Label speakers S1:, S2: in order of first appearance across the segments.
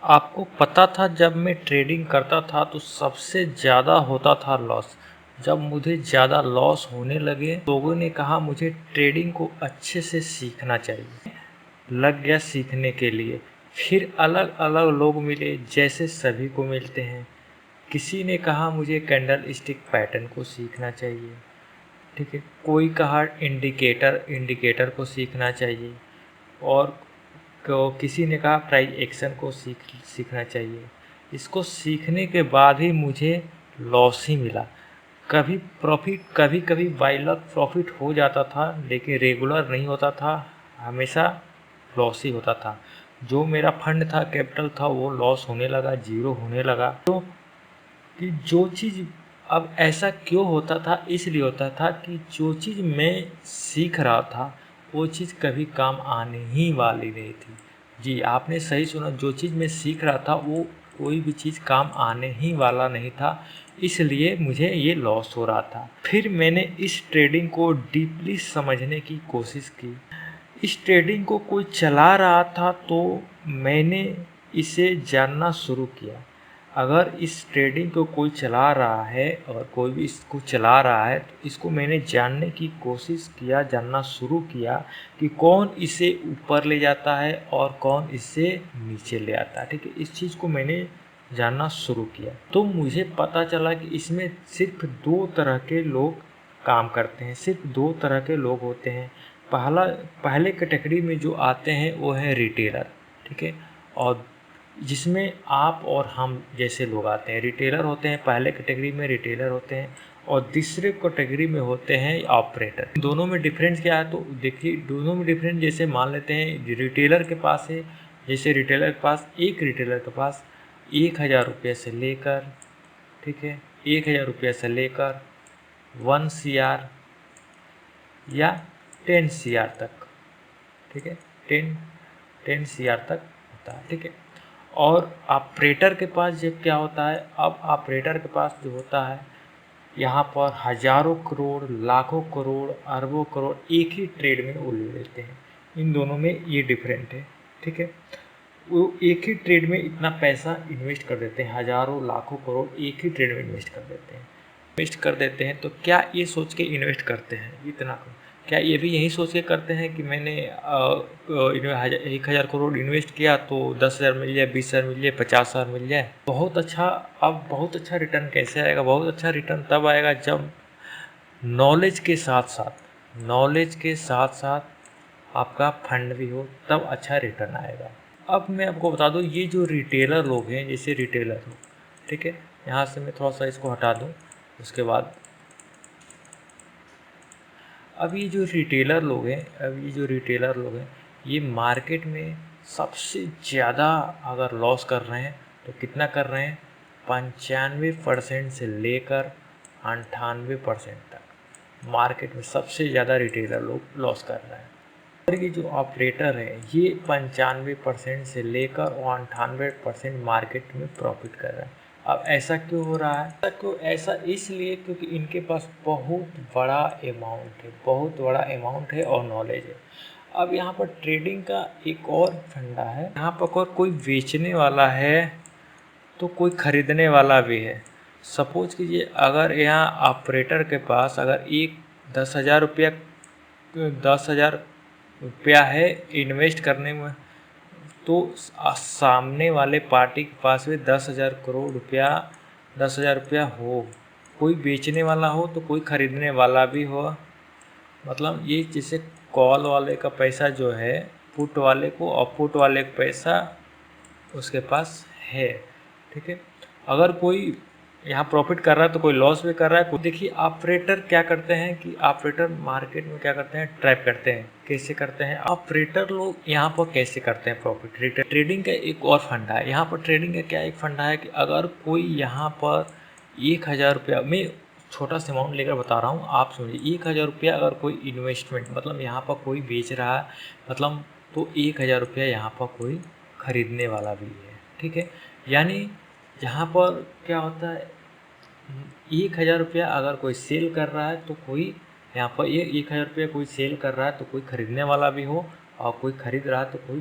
S1: आपको पता था जब मैं ट्रेडिंग करता था तो सबसे ज़्यादा होता था लॉस। जब मुझे ज़्यादा लॉस होने लगे लोगों ने कहा मुझे ट्रेडिंग को अच्छे से सीखना चाहिए। लग गया सीखने के लिए। फिर अलग अलग लोग मिले जैसे सभी को मिलते हैं। किसी ने कहा मुझे कैंडल स्टिक पैटर्न को सीखना चाहिए, ठीक है। कोई कहा इंडिकेटर को सीखना चाहिए और किसी ने कहा प्राइस एक्शन को सीखना चाहिए। इसको सीखने के बाद ही मुझे लॉस ही मिला। कभी प्रॉफिट, कभी कभी बाय लक प्रॉफिट हो जाता था लेकिन रेगुलर नहीं होता था, हमेशा लॉस ही होता था। जो मेरा फंड था, कैपिटल था, वो लॉस होने लगा, जीरो होने लगा। तो कि जो चीज़, अब ऐसा क्यों होता था, इसलिए होता था कि जो चीज़ मैं सीख रहा था वो चीज़ कभी काम आने ही वाली नहीं थी। जी, आपने सही सुना, जो चीज़ मैं सीख रहा था वो कोई भी चीज़ काम आने ही वाला नहीं था, इसलिए मुझे ये लॉस हो रहा था। फिर मैंने इस ट्रेडिंग को डीपली समझने की कोशिश की। इस ट्रेडिंग को कोई चला रहा था तो मैंने इसे जानना शुरू किया। अगर इस ट्रेडिंग को कोई चला रहा है और कोई भी इसको चला रहा है तो इसको मैंने जानने की कोशिश किया, जानना शुरू किया कि कौन इसे ऊपर ले जाता है और कौन इसे नीचे ले आता है, ठीक है। इस चीज़ को मैंने जानना शुरू किया तो मुझे पता चला कि इसमें सिर्फ दो तरह के लोग काम करते हैं, सिर्फ दो तरह के लोग होते हैं। पहले कैटेगरी में जो आते हैं वो है रिटेलर, ठीक है। और जिसमें आप और हम जैसे लोग आते हैं, रिटेलर होते हैं, पहले कैटेगरी में रिटेलर होते हैं और तीसरे कैटेगरी में होते हैं ऑपरेटर। दोनों में डिफरेंस क्या है, तो देखिए दोनों में डिफरेंस, जैसे मान लेते हैं रिटेलर के पास है, जैसे रिटेलर के पास, एक रिटेलर के पास 1,000 रुपये से लेकर, ठीक है, 1,000 रुपये से लेकर 1 CR या 10 CR तक, ठीक है, 10 CR तक होता है, ठीक है। और ऑपरेटर के पास जब क्या होता है, अब ऑपरेटर के पास जो होता है, यहाँ पर हजारों करोड़, लाखों करोड़, अरबों करोड़ एक ही ट्रेड में वो ले लेते हैं। इन दोनों में ये डिफरेंट है, ठीक है। वो एक ही ट्रेड में इतना पैसा इन्वेस्ट कर देते हैं, हजारों लाखों करोड़ एक ही ट्रेड में इन्वेस्ट कर देते हैं। तो क्या ये सोच के इन्वेस्ट करते हैं इतना, क्या ये भी यही सोच के करते हैं कि मैंने 1,000 करोड़ इन्वेस्ट किया तो 10,000 मिल जाए, 20,000 मिल जाए, 50,000 मिल जाए, बहुत अच्छा। अब बहुत अच्छा रिटर्न कैसे आएगा? बहुत अच्छा रिटर्न तब आएगा जब नॉलेज के साथ साथ आपका फंड भी हो, तब अच्छा रिटर्न आएगा। अब मैं आपको बता दूं, ये जो रिटेलर लोग हैं, जैसे रिटेलर हो, ठीक है, यहाँ से मैं थोड़ा सा इसको हटा दूं, उसके बाद अब ये जो रिटेलर लोग हैं, ये मार्केट में सबसे ज़्यादा अगर लॉस कर रहे हैं तो कितना कर रहे हैं, 95% से लेकर 98% तक मार्केट में सबसे ज़्यादा रिटेलर लोग लॉस कर रहे हैं। और ये जो ऑपरेटर है ये 95% से लेकर 98% मार्केट में प्रॉफिट कर रहा है। अब ऐसा क्यों हो रहा है? ऐसा इसलिए क्योंकि इनके पास बहुत बड़ा अमाउंट है और नॉलेज है। अब यहाँ पर ट्रेडिंग का एक और फंडा है, यहाँ पर अगर कोई बेचने वाला है तो कोई खरीदने वाला भी है। सपोज कीजिए अगर यहाँ ऑपरेटर के पास अगर 10,000 रुपया है इन्वेस्ट करने में, तो सामने वाले पार्टी के पास भी 10,000 रुपया हो, कोई बेचने वाला हो तो कोई खरीदने वाला भी हो। मतलब ये जैसे कॉल वाले का पैसा जो है पुट वाले को, और पुट वाले का पैसा उसके पास है, ठीक है। अगर कोई यहाँ प्रॉफिट कर रहा है तो कोई लॉस भी कर रहा है। देखिए ऑपरेटर क्या करते हैं कि ऑपरेटर मार्केट में क्या करते हैं, ट्रैप करते हैं। कैसे करते हैं ऑपरेटर लोग, यहाँ पर कैसे करते हैं प्रॉफिट? ट्रेडिंग का एक और फंडा है यहाँ पर। ट्रेडिंग का क्या एक फंडा है कि अगर कोई यहाँ पर 1,000 रुपया, मैं छोटा सा अमाउंट लेकर बता रहा हूँ, आप समझिए। 1,000 रुपया अगर कोई इन्वेस्टमेंट, मतलब यहाँ पर कोई बेच रहा है, मतलब तो 1,000 रुपया यहाँ पर कोई खरीदने वाला भी है, ठीक है। यानी यहाँ पर क्या होता है, 1,000 रुपया अगर कोई सेल कर रहा है तो कोई यहाँ पर ये 1,000 रुपया कोई सेल कर रहा है तो कोई खरीदने वाला भी हो, और कोई खरीद रहा है तो कोई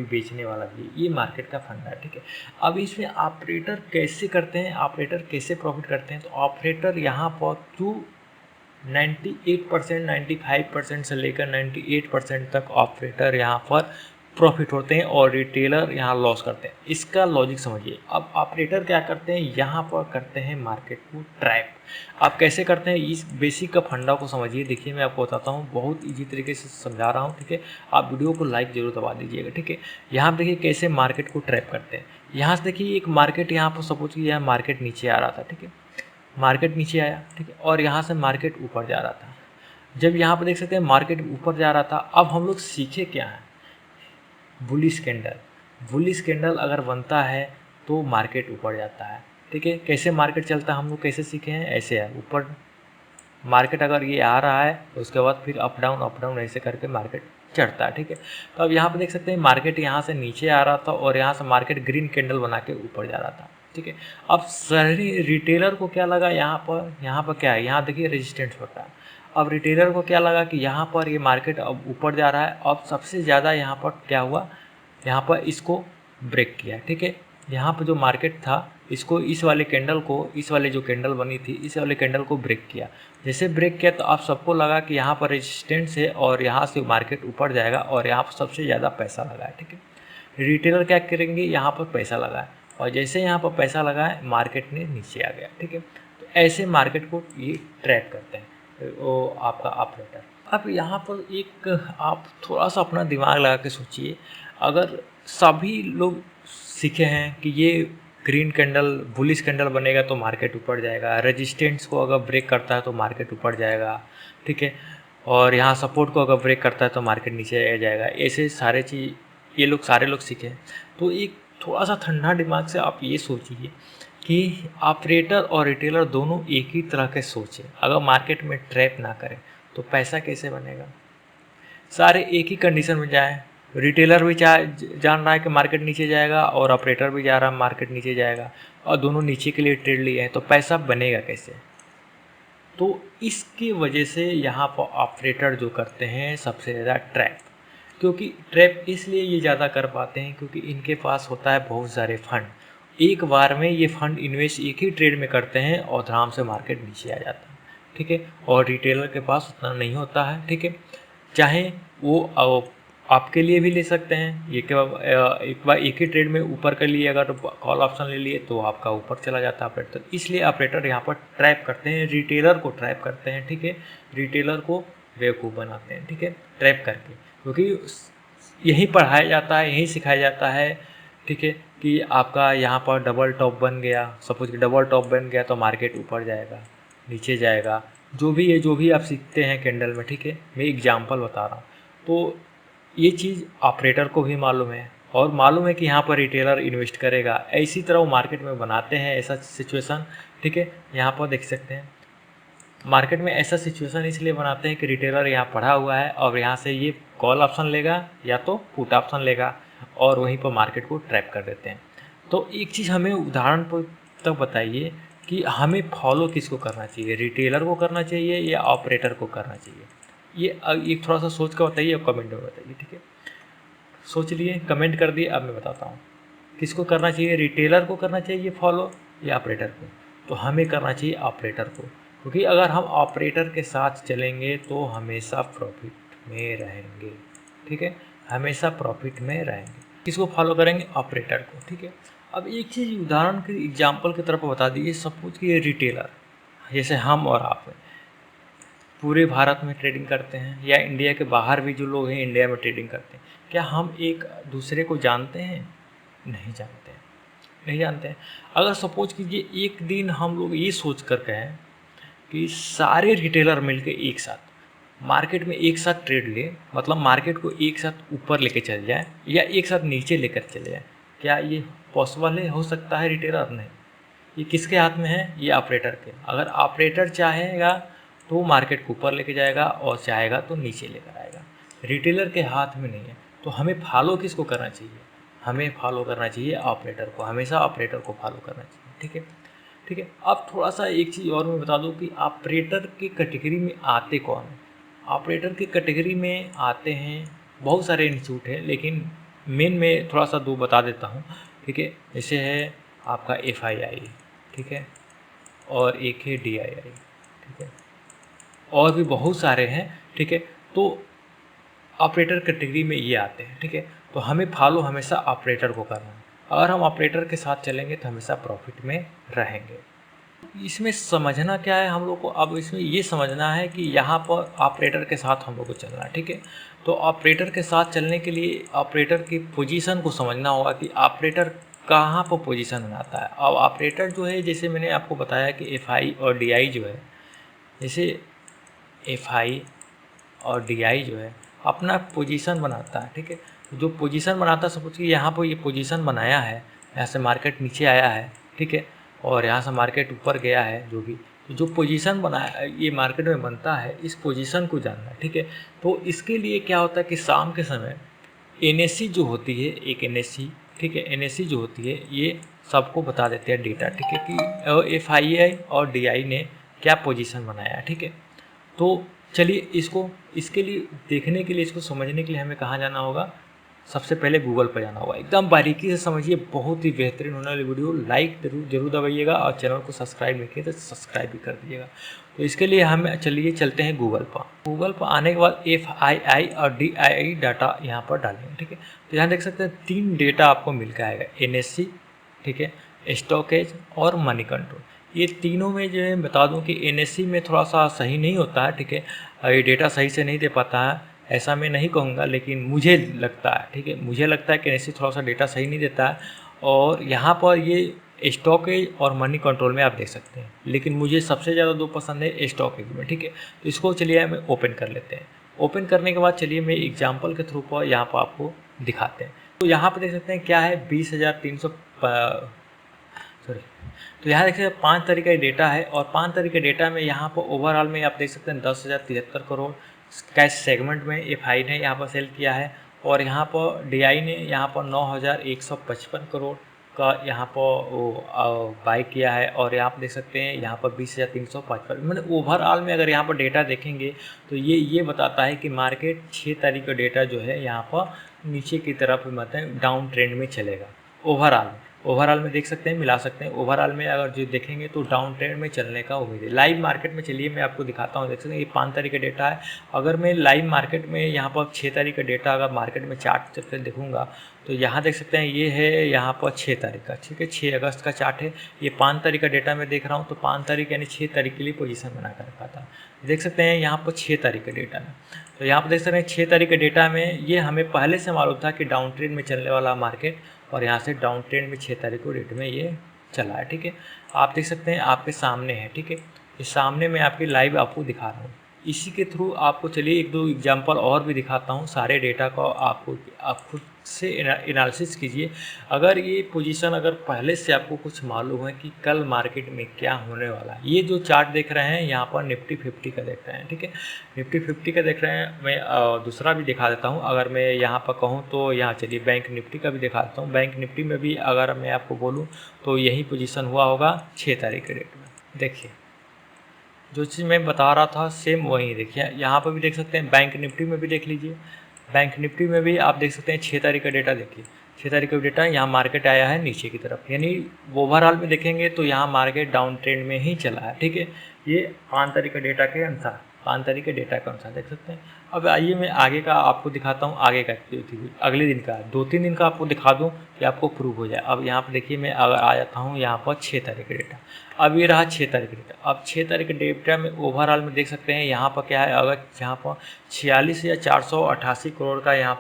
S1: बेचने वाला भी, ये मार्केट का फंडा है, ठीक है। अब इसमें ऑपरेटर कैसे करते हैं, ऑपरेटर कैसे प्रॉफिट करते हैं, तो ऑपरेटर यहाँ पर जो 98% 95% से लेकर 98% तक ऑपरेटर यहाँ पर प्रॉफिट होते हैं और रिटेलर यहाँ लॉस करते हैं। इसका लॉजिक समझिए। अब ऑपरेटर क्या करते हैं, यहाँ पर करते हैं मार्केट को ट्रैप। आप कैसे करते हैं, इस बेसिक का फंडा को समझिए। देखिए मैं आपको बताता हूँ, बहुत इजी तरीके से समझा रहा हूँ, ठीक है। आप वीडियो को लाइक जरूर दबा दीजिएगा, ठीक है। यहाँ पर देखिए कैसे मार्केट को ट्रैप करते हैं। यहाँ से देखिए एक मार्केट, यहाँ पर सपोज कि यह मार्केट नीचे आ रहा था, ठीक है। मार्केट नीचे आया, ठीक है, और यहाँ से मार्केट ऊपर जा रहा था। जब यहाँ पर देख सकते हैं मार्केट ऊपर जा रहा था, अब हम लोग सीखे क्या हैं, बुलिश कैंडल अगर बनता है तो मार्केट ऊपर जाता है, ठीक है। कैसे मार्केट चलता है हम लोग कैसे सीखे हैं, ऐसे है, ऊपर मार्केट अगर ये आ रहा है तो उसके बाद फिर अप डाउन ऐसे करके मार्केट चढ़ता है, ठीक है। तो अब यहाँ पे देख सकते हैं मार्केट यहाँ से नीचे आ रहा था और यहाँ से मार्केट ग्रीन कैंडल बना के ऊपर जा रहा था, ठीक है। अब शहरी रिटेलर को क्या लगा, यहाँ पर क्या है, यहाँ देखिए रेजिस्टेंस होता है। अब रिटेलर को क्या लगा कि यहाँ पर ये मार्केट अब ऊपर जा रहा है। अब सबसे ज़्यादा यहाँ पर क्या हुआ, यहाँ पर इसको ब्रेक किया, ठीक है। यहाँ पर जो मार्केट था इसको, इस वाले जो कैंडल बनी थी इस वाले कैंडल को ब्रेक किया। जैसे ब्रेक किया तो आप सबको लगा कि यहाँ पर रेजिस्टेंस है और यहाँ से मार्केट ऊपर जाएगा और यहाँ पर सबसे ज़्यादा पैसा लगा है, ठीक है। रिटेलर क्या करेंगे, यहाँ पर पैसा लगाए और जैसे यहाँ पर पैसा लगाए मार्केट ने नीचे आ गया, ठीक है। तो ऐसे मार्केट को ये ट्रैक करते हैं वो आपका ऑपरेटर। अब यहाँ पर एक आप थोड़ा सा अपना दिमाग लगा के सोचिए, अगर सभी लोग सीखे हैं कि ये ग्रीन कैंडल बुलिश कैंडल बनेगा तो मार्केट ऊपर जाएगा, रेजिस्टेंस को अगर ब्रेक करता है तो मार्केट ऊपर जाएगा, ठीक है, और यहाँ सपोर्ट को अगर ब्रेक करता है तो मार्केट नीचे जाएगा, ऐसे ये सारे लोग सीखे। तो एक थोड़ा सा ठंडा दिमाग से आप ये सोचिए कि ऑपरेटर और रिटेलर दोनों एक ही तरह के सोचें। अगर मार्केट में ट्रैप ना करें तो पैसा कैसे बनेगा, सारे एक ही कंडीशन में जाए। रिटेलर भी जान रहा है कि मार्केट नीचे जाएगा और ऑपरेटर भी जा रहा है मार्केट नीचे जाएगा और दोनों नीचे के लिए ट्रेड लिए हैं, तो पैसा बनेगा कैसे। तो इसकी वजह से यहाँ पर ऑपरेटर जो करते हैं सबसे ज़्यादा ट्रैप, क्योंकि ट्रैप इसलिए ये ज़्यादा कर पाते हैं क्योंकि इनके पास होता है बहुत सारे फंड। एक बार में ये फंड इन्वेस्ट एक ही ट्रेड में करते हैं और आराम से मार्केट नीचे आ जाता है, ठीक है। और रिटेलर के पास उतना नहीं होता है, ठीक है। चाहे वो आपके लिए भी ले सकते हैं, ये क्या एक बार एक ही ट्रेड में ऊपर कर लिए, अगर कॉल ऑप्शन ले लिए तो आपका ऊपर चला जाता है ऑपरेटर। इसलिए ऑपरेटर यहाँ पर ट्रैप करते हैं, रिटेलर को ट्रैप करते हैं, ठीक है। रिटेलर को बेवकूफ़ बनाते हैं, ठीक है, ट्रैप करके, क्योंकि यही पढ़ाया जाता है, यही सिखाया जाता है, ठीक है, कि आपका यहाँ पर डबल टॉप बन गया, सपोज कि डबल टॉप बन गया तो मार्केट ऊपर जाएगा नीचे जाएगा, जो भी आप सीखते हैं कैंडल में, ठीक है। मैं एग्जांपल बता रहा हूँ। तो ये चीज़ ऑपरेटर को भी मालूम है और मालूम है कि यहाँ पर रिटेलर इन्वेस्ट करेगा, इसी तरह वो मार्केट में बनाते हैं ऐसा सिचुएशन, ठीक है। यहाँ पर देख सकते हैं मार्केट में ऐसा सिचुएशन इसलिए बनाते हैं कि रिटेलर यहाँ पढ़ा हुआ है और यहाँ से ये कॉल ऑप्शन लेगा या तो पुट ऑप्शन लेगा और वहीं पर मार्केट को ट्रैप कर देते हैं। तो एक चीज़ हमें उदाहरण पर तक बताइए कि हमें फॉलो किसको करना चाहिए, रिटेलर को करना चाहिए या ऑपरेटर को करना चाहिए। ये थोड़ा सा सोच कर बताइए और कमेंट में बताइए, ठीक है। सोच लिए, कमेंट कर दिए, अब मैं बताता हूँ किसको करना चाहिए, रिटेलर को करना चाहिए फॉलो या ऑपरेटर को। तो हमें करना चाहिए ऑपरेटर को, क्योंकि अगर हम ऑपरेटर के साथ चलेंगे तो हमेशा प्रॉफिट में रहेंगे, ठीक है, हमेशा प्रॉफिट में रहेंगे। किसको फॉलो करेंगे, ऑपरेटर को, ठीक है। अब एक चीज़ उदाहरण के एग्जाम्पल की तरफ बता दीजिए, सपोज कि ये रिटेलर जैसे हम और आप पूरे भारत में ट्रेडिंग करते हैं या इंडिया के बाहर भी जो लोग हैं इंडिया में ट्रेडिंग करते हैं, क्या हम एक दूसरे को जानते हैं, नहीं जानते हैं, नहीं जानते हैं। अगर सपोज कीजिए एक दिन हम लोग ये सोच कर कहें कि सारे रिटेलर मिलके एक साथ मार्केट में एक साथ ट्रेड ले, मतलब मार्केट को एक साथ ऊपर लेके चल जाए या एक साथ नीचे लेकर चले जाए, क्या ये पॉसिबल है, हो सकता है रिटेलर? नहीं, ये किसके हाथ में है, ये ऑपरेटर के। अगर ऑपरेटर चाहेगा तो मार्केट को ऊपर लेके जाएगा और चाहेगा तो नीचे लेकर आएगा, रिटेलर के हाथ में नहीं है। तो हमें फॉलो किसको करना चाहिए, हमें फॉलो करना चाहिए ऑपरेटर को, हमेशा ऑपरेटर को फॉलो करना चाहिए, ठीक है, ठीक है। अब थोड़ा सा एक चीज़ और मैं बता दूं कि ऑपरेटर की कैटेगरी में आते कौन हैं। ऑपरेटर की कैटेगरी में आते हैं बहुत सारे इंस्टीट्यूट हैं, लेकिन मेन में थोड़ा सा 2 बता देता हूँ, ठीक है। जैसे है आपका FII, ठीक है, और एक है DII, ठीक है, और भी बहुत सारे हैं, ठीक है। तो ऑपरेटर कैटेगरी में ये आते हैं, ठीक है। तो हमें फॉलो हमेशा ऑपरेटर को करना है। अगर हम ऑपरेटर के साथ चलेंगे तो हमेशा प्रॉफिट में रहेंगे। इसमें समझना क्या है हम लोग को, अब इसमें ये समझना है कि यहाँ पर ऑपरेटर के साथ हम लोग को चलना है, ठीक है। तो ऑपरेटर के साथ चलने के लिए ऑपरेटर की पोजीशन को समझना होगा कि ऑपरेटर कहाँ पर पोजीशन बनाता है। अब ऑपरेटर जो है, जैसे मैंने आपको बताया कि FI और DI जो है, जैसे FI और DI जो है अपना पोजीशन बनाता है, ठीक है। जो पोजीशन बनाता है, सपोज कि यहाँ पर ये पोजीशन बनाया है, यहाँ से मार्केट नीचे आया है, ठीक है, और यहाँ से मार्केट ऊपर गया है, जो भी, तो जो पोजीशन बनाया ये मार्केट में बनता है, इस पोजीशन को जानना है, ठीक है। तो इसके लिए क्या होता है कि शाम के समय NSE जो होती है, एक NSE, ठीक है, NSE जो होती है ये सबको बता देते हैं डेटा, ठीक है, कि FII और DI ने क्या पोजीशन बनाया है, ठीक है। तो चलिए इसके लिए देखने के लिए, इसको समझने के लिए हमें कहाँ जाना होगा, सबसे पहले गूगल पर जाना होगा। एकदम बारीकी से समझिए, बहुत ही बेहतरीन होने वाली वीडियो। लाइक जरूर दबाइएगा और चैनल को सब्सक्राइब नहीं किया तो सब्सक्राइब भी कर दीजिएगा। तो इसके लिए हम चलिए चलते हैं गूगल पर। गूगल पर आने के बाद FII और DII डाटा यहाँ पर डालेंगे, ठीक है। तो यहाँ देख सकते हैं 3 डेटा आपको मिल के आएगा, NSE, ठीक है, स्टॉकेज और मनी कंट्रोल। ये तीनों में जो है बता दूं कि NSE में थोड़ा सा सही नहीं होता है, ठीक है, ये डेटा सही से नहीं दे पाता है, ऐसा मैं नहीं कहूँगा, लेकिन मुझे लगता है, ठीक है, मुझे लगता है कि NSE थोड़ा सा डेटा सही नहीं देता है। और यहाँ पर ये स्टॉकेज और मनी कंट्रोल में आप देख सकते हैं, लेकिन मुझे सबसे ज़्यादा 2 पसंद है स्टॉकेज में, ठीक है। तो इसको चलिए हमें ओपन कर लेते हैं। ओपन करने के बाद चलिए मैं एग्जाम्पल के थ्रू पर यहाँ पर आपको दिखाते हैं। तो यहाँ पर देख सकते हैं क्या है, 20,300 सॉरी। तो यहाँ देख सकते हैं 5 तारीख का डेटा है, और 5 तारीख के डेटा में यहाँ पर ओवरऑल में आप देख सकते हैं 10,073 करोड़ कैश सेगमेंट में FI ने यहाँ पर सेल किया है, और यहाँ पर DI ने यहाँ पर 9,155 करोड़ का यहाँ पर वो बाई किया है, और यहाँ पर देख सकते हैं यहाँ पर 20,355। मतलब ओवरऑल में अगर यहाँ पर डेटा देखेंगे तो ये बताता है कि मार्केट 6 तारीख का डेटा जो है यहाँ पर नीचे की तरफ मतलब डाउन ट्रेंड में चलेगा। ओवरऑल में देख सकते हैं, मिला सकते हैं। ओवरऑल में अगर जो देखेंगे तो डाउन ट्रेंड में चलने का उम्मीद है। लाइव मार्केट में चलिए मैं आपको दिखाता हूँ, देख सकते हैं ये 5 तारीख का डेटा है। अगर मैं लाइव मार्केट में यहाँ पर 6 तारीख का डेटा अगर मार्केट में चार्ट चल कर देखूँगा तो यहाँ देख सकते हैं ये है यहाँ पर 6 तारीख का, ठीक है, 6 अगस्त का चार्ट है। ये 5 तारीख का डेटा मैं देख रहा हूँ, तो 5 तारीख यानी 6 तारीख के लिए पोजीशन बना कर रखा था। देख सकते हैं यहाँ पर 6 तारीख का डेटा में, तो यहाँ पर देख सकते हैं 6 तारीख के डेटा में ये हमें पहले से मालूम था कि डाउन ट्रेंड में चलने वाला मार्केट, और यहाँ से डाउन ट्रेंड में 6 तारीख को डेट में ये चला है, ठीक है। आप देख सकते हैं आपके सामने है, ठीक है, इस सामने मैं आपकी लाइव आपको दिखा रहा हूँ। इसी के थ्रू आपको चलिए 1-2 एग्जांपल और भी दिखाता हूँ सारे डेटा को आपको, आप खुद से एनालिसिस कीजिए। अगर ये पोजीशन अगर पहले से आपको कुछ मालूम है कि कल मार्केट में क्या होने वाला है। ये जो चार्ट देख रहे हैं यहाँ पर निफ्टी 50 का देख रहे हैं, ठीक है, निफ्टी 50 का देख रहे हैं। मैं दूसरा भी दिखा देता हूँ, अगर मैं यहाँ पर कहूँ तो यहाँ चलिए बैंक निफ्टी का भी दिखा देता हूँ। बैंक निफ्टी में भी अगर मैं आपको बोलूँ तो यही पोजीशन हुआ होगा 6 तारीख के डेट में। देखिए जो चीज़ मैं बता रहा था सेम वही देखिए, यहाँ पर भी देख सकते हैं, बैंक निफ्टी में भी देख लीजिए। बैंक निफ्टी में भी आप देख सकते हैं 6 तारीख का डेटा देखिए, 6 तारीख का डेटा यहाँ मार्केट आया है नीचे की तरफ, यानी ओवरऑल में देखेंगे तो यहाँ मार्केट डाउन ट्रेंड में ही चला है, ठीक है। ये 5 तारीख का डेटा के अनुसार, 5 तारीख के डेटा के अनुसार देख सकते हैं। अब आइए मैं आगे का आपको दिखाता हूँ, आगे का अगले दिन का 2-3 दिन का आपको दिखा दूँ कि आपको प्रूव हो जाए। अब यहाँ पर देखिए मैं अगर आ जाता हूँ यहाँ पर 6 तारीख का डेटा, अब ये रहा 6 तारीख का डेटा। अब 6 तारीख के डेटा में ओवरऑल में देख सकते हैं यहाँ पर क्या है, अगर यहाँ पर 46,488 करोड़ का यहाँ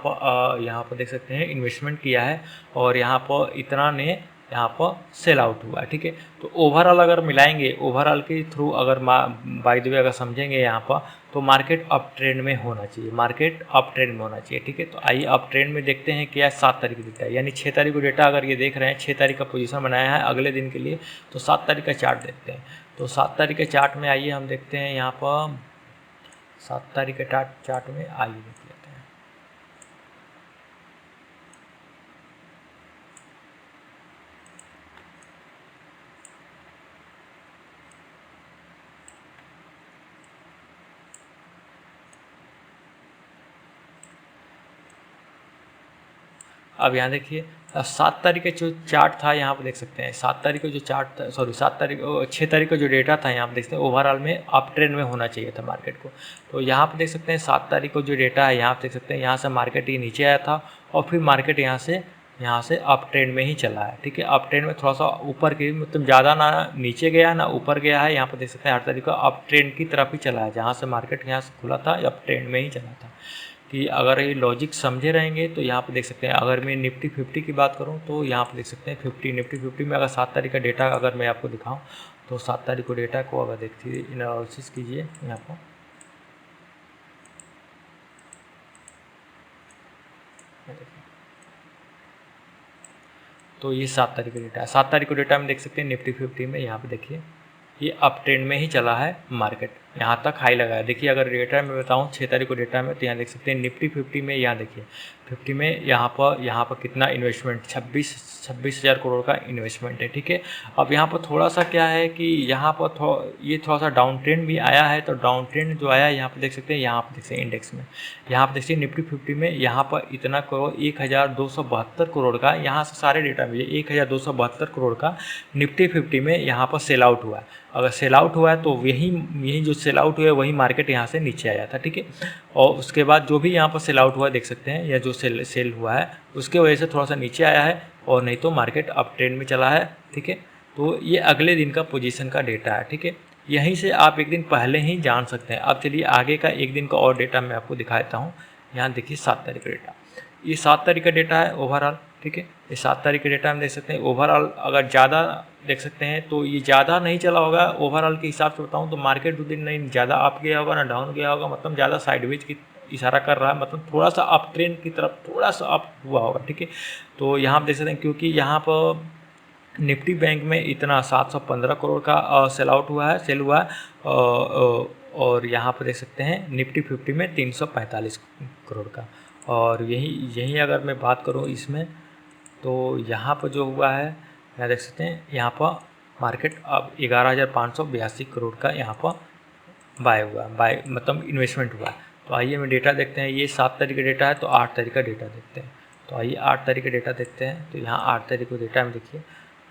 S1: पर देख सकते हैं इन्वेस्टमेंट किया है, और यहाँ पर इतना ने यहाँ पर सेल आउट हुआ है, ठीक है। तो ओवरऑल अगर मिलाएंगे, ओवरऑल के थ्रू अगर बाय द वे अगर समझेंगे यहाँ पर, तो मार्केट अप ट्रेंड में होना चाहिए, मार्केट अप ट्रेंड में होना चाहिए, ठीक है। तो आइए अप ट्रेंड में देखते हैं क्या 7 तारीख डेटा है, यानी 6 तारीख को डेटा अगर ये देख रहे हैं 6 तारीख का पोजीशन बनाया है अगले दिन के लिए, तो 7 तारीख का चार्ट देखते हैं। तो 7 तारीख के चार्ट में आइए हम देखते हैं यहाँ पर 7 तारीख के चार्ट में आइए देख लेते हैं। अब यहाँ देखिए 7 तारीख का जो चार्ट था यहाँ पर देख सकते हैं, 7 तारीख का जो चार्ट था, सॉरी 6 तारीख का जो डेटा था यहाँ पर देख सकते हैं ओवरऑल में अप ट्रेंड में होना चाहिए था मार्केट को। तो यहाँ पर देख सकते हैं 7 तारीख को जो डेटा है यहाँ पर देख सकते हैं, यहाँ से मार्केट ये नीचे आया था और फिर मार्केट यहाँ से अप ट्रेंड में ही चला है। ठीक है, अप ट्रेंड में थोड़ा सा ऊपर की, मतलब ज़्यादा ना नीचे गया ना ऊपर गया है। यहाँ पर देख सकते हैं 8 तारीख को अप ट्रेंड की तरफ ही चला है, जहाँ से मार्केट यहाँ से खुला था अप ट्रेंड में ही चला था। कि अगर ये लॉजिक समझे रहेंगे तो यहाँ पर देख सकते हैं, अगर मैं निफ्टी 50 की बात करूँ तो यहाँ पर देख सकते हैं निफ्टी 50 में अगर 7 तारीख का डेटा अगर मैं आपको दिखाऊँ तो 7 तारीख को डेटा को अगर देखिए एनालिसिस कीजिए यहाँ पर, तो ये 7 तारीख का डेटा है। 7 तारीख को डेटा में देख सकते हैं निफ्टी 50 में यहाँ पे देखिए ये अप ट्रेंड में ही चला है मार्केट, यहाँ तक हाई लगा है। देखिए अगर डेटा में बताऊँ 6 तारीख को डेटा में, तो यहाँ देख सकते हैं निफ्टी 50 में, यहाँ देखिए 50 में यहाँ पर कितना इन्वेस्टमेंट 26,000 करोड़ का इन्वेस्टमेंट है। ठीक है, अब यहाँ पर थोड़ा सा क्या है कि यहाँ पर ये थोड़ा सा डाउन ट्रेंड भी आया है। तो डाउन ट्रेंड जो आया है यहाँ पर देख सकते हैं, यहाँ पर देख सकते हैं इंडेक्स में, यहाँ पर देखिए निफ्टी 50 में यहाँ पर इतना करोड़ 1272 करोड़ का, यहाँ से सारे डेटा मिले 1272 करोड़ का निफ्टी 50 में यहाँ पर सेल आउट हुआ है। अगर सेल आउट हुआ है तो यही जो सेल आउट हुआ है वही मार्केट यहाँ से नीचे आया था। ठीक है, और उसके बाद जो भी यहाँ पर सेल आउट हुआ है देख सकते हैं, या जो सेल हुआ है उसके वजह से थोड़ा सा नीचे आया है, और नहीं तो मार्केट अप ट्रेंड में चला है। ठीक है, तो ये अगले दिन का पोजीशन का डेटा है। ठीक है, यहीं से आप एक दिन पहले ही जान सकते हैं। अब चलिए आगे का एक दिन का और डेटा मैं आपको दिखाता हूँ। यहाँ देखिए 7 तारीख का डेटा, ये 7 तारीख का डेटा है ओवरऑल। ठीक है, ये 7 तारीख का डेटा हम देख सकते हैं ओवरऑल, अगर ज़्यादा देख सकते हैं तो ये ज़्यादा नहीं चला होगा। ओवरऑल के हिसाब से बताऊँ तो मार्केट 2 दिन नहीं ज़्यादा अप गया होगा ना डाउन गया होगा, मतलब ज़्यादा साइडवेज की इशारा कर रहा है, मतलब थोड़ा सा अप ट्रेंड की तरफ थोड़ा सा अप हुआ होगा। ठीक है, तो यहाँ आप देख सकते हैं क्योंकि यहाँ पर निफ्टी बैंक में इतना 715 करोड़ का सेल आउट हुआ है, सेल हुआ है, और यहाँ पर देख सकते हैं निफ्टी 50 में 345 करोड़ का। और यही अगर मैं बात करूँ इसमें, तो यहाँ पर जो हुआ है यहाँ देख सकते हैं, यहाँ पर मार्केट अब 11,582 करोड़ का यहाँ पर बाय मतलब इन्वेस्टमेंट हुआ है। तो आइए हम डेटा देखते हैं। ये 7 तारीख का डेटा है, तो 8 तारीख का डेटा देखते हैं। तो आइए 8 तारीख का डेटा देखते हैं। तो यहाँ 8 तारीख को डेटा में देखिए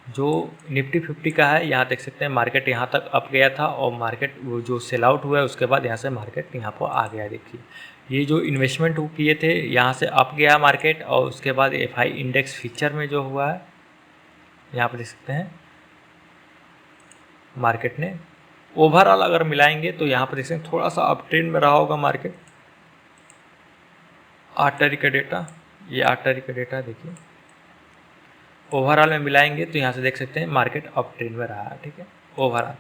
S1: जो निफ्टी 50 का है, यहाँ देख सकते हैं मार्केट यहाँ तक अप गया था, और मार्केट वो जो सेल आउट हुआ है उसके बाद यहाँ से मार्केट यहाँ पर आ गया। देखिए ये जो इन्वेस्टमेंट किए थे यहाँ से अप गया मार्केट, और उसके बाद FI इंडेक्स फीचर में जो हुआ है यहाँ पर देख सकते हैं मार्केट ने ओवरऑल अगर मिलाएंगे तो यहाँ पर देख सकते हैं थोड़ा सा अप ट्रेंड में रहा होगा मार्केट। 8 तारीख का डेटा, ये 8 तारीख का डेटा देखिए, ओवरऑल में मिलाएंगे तो यहाँ से देख सकते हैं मार्केट अप ट्रेंड में रहा है। ठीक है, ओवरऑल।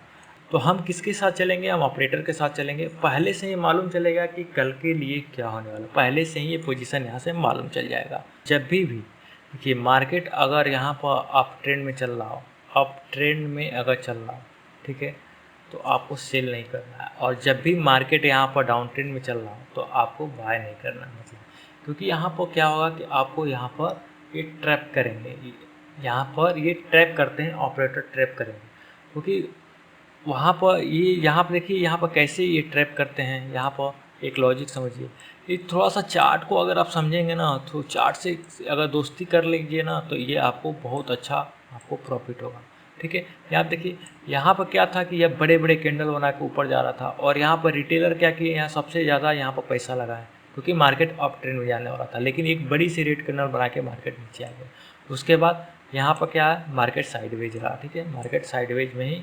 S1: तो हम किसके साथ चलेंगे? हम ऑपरेटर के साथ चलेंगे। पहले से ही मालूम चलेगा कि कल के लिए क्या होने वाला, पहले से ही ये पोजीशन यहाँ से मालूम चल जाएगा। जब भी देखिए मार्केट अगर यहाँ पर अप ट्रेंड में चल रहा हो, अप ट्रेंड में अगर चल रहा हो, ठीक है, तो आपको सेल नहीं करना है। और जब भी मार्केट यहाँ पर डाउन ट्रेंड में चल रहा हो तो आपको बाय नहीं करना है, मतलब क्योंकि यहाँ पर क्या होगा कि आपको यहाँ पर ये ट्रैप करेंगे, यहाँ पर ये ट्रैप करते हैं, ऑपरेटर ट्रैप करेंगे। क्योंकि वहाँ पर यहाँ पर देखिए यहाँ पर कैसे ये ट्रैप करते हैं। यहाँ पर एक लॉजिक समझिए, ये थोड़ा सा चार्ट को अगर आप समझेंगे ना, तो चार्ट से अगर दोस्ती कर लीजिए ना, तो ये आपको बहुत अच्छा आपको प्रॉफिट होगा। ठीक है, यहाँ देखिए यहाँ पर क्या था कि यह बड़े बड़े कैंडल बना के ऊपर जा रहा था, और यहाँ पर रिटेलर क्या किए, यहाँ सबसे ज़्यादा यहाँ पर पैसा लगा है क्योंकि मार्केट अप ट्रेंड में जाने वाला था, लेकिन एक बड़ी सी रेड कैंडल बना के मार्केट नीचे आ गया। उसके बाद यहाँ पर क्या है, मार्केट साइडवेज रहा। ठीक है, मार्केट साइडवेज में ही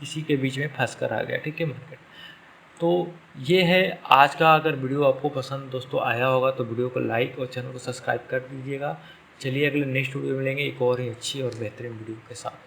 S1: इसी के बीच में फंस कर आ गया। ठीक है मार्केट। तो ये है आज का। अगर वीडियो आपको पसंद दोस्तों आया होगा तो वीडियो को लाइक और चैनल को सब्सक्राइब कर दीजिएगा। चलिए अगले नेक्स्ट वीडियो मिलेंगे एक और ही अच्छी और बेहतरीन वीडियो के साथ।